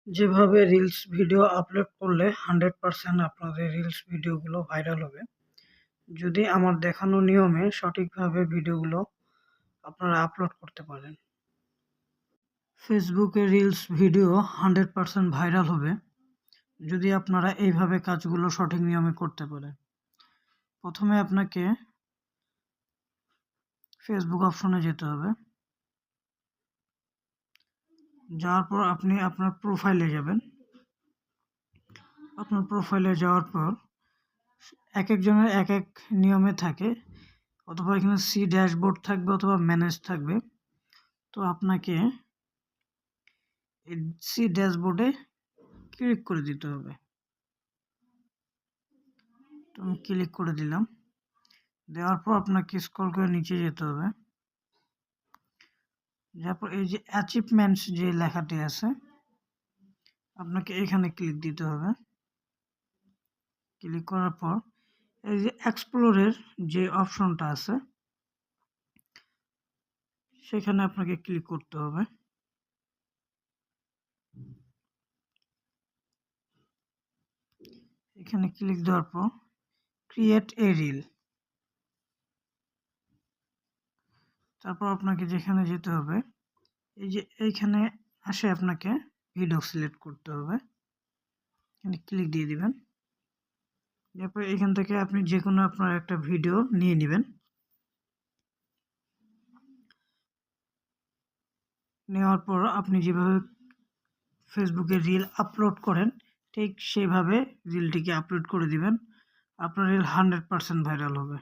যেভাবে reels video upload করলে 100% আপনাদের রিলস ভিডিওগুলো ভাইরাল হবে। যদি আমার দেখানো নিয়মে সঠিকভাবে ভিডিওগুলো আপনারা আপলোড করতে পারেন। ফেসবুকে রিলস ভিডিও 100% ভাইরাল হবে যদি আপনারা এইভাবে কাজগুলো সঠিক নিয়মে করতে পারেন। প্রথমে আপনাকে ফেসবুক অপশনে যেতে হবে। যাওয়ার পর আপনি আপনার প্রোফাইলে যাবেন। আপনার প্রোফাইলে যাওয়ার পর এক একজনের এক এক নিয়মে থাকে, অথবা এখানে সি ড্যাশবোর্ড থাকবে অথবা ম্যানেজ থাকবে। তো আপনাকে এই সি ড্যাশবোর্ডে ক্লিক করে দিতে হবে। তো আমি ক্লিক করে দিলাম। দেওয়ার পর আপনাকে স্ক্রল করে নিচে যেতে হবে। তারপর এই যে অ্যাচিভমেন্টস যে লেখাটি আছে, আপনাকে এখানে ক্লিক দিতে হবে। ক্লিক করার পর এই যে এক্সপ্লোরের যে অপশনটা আছে সেখানে আপনাকে ক্লিক করতে হবে। এখানে ক্লিক দেওয়ার পর ক্রিয়েট এ রিল, তারপর আপনাকে যেখানে যেতে হবে এই যে এইখানে আসে আপনাকে ভিডিও সিলেক্ট করতে হবে। এখানে ক্লিক দিয়ে দিবেন। এরপর এখান থেকে আপনি যে কোনো আপনার একটা ভিডিও নিয়ে নেবেন। নেওয়ার পর আপনি যেভাবে ফেসবুকে রিল আপলোড করেন ঠিক সেভাবে রিলটিকে আপলোড করে দিবেন। আপনার রিল 100% ভাইরাল হবে।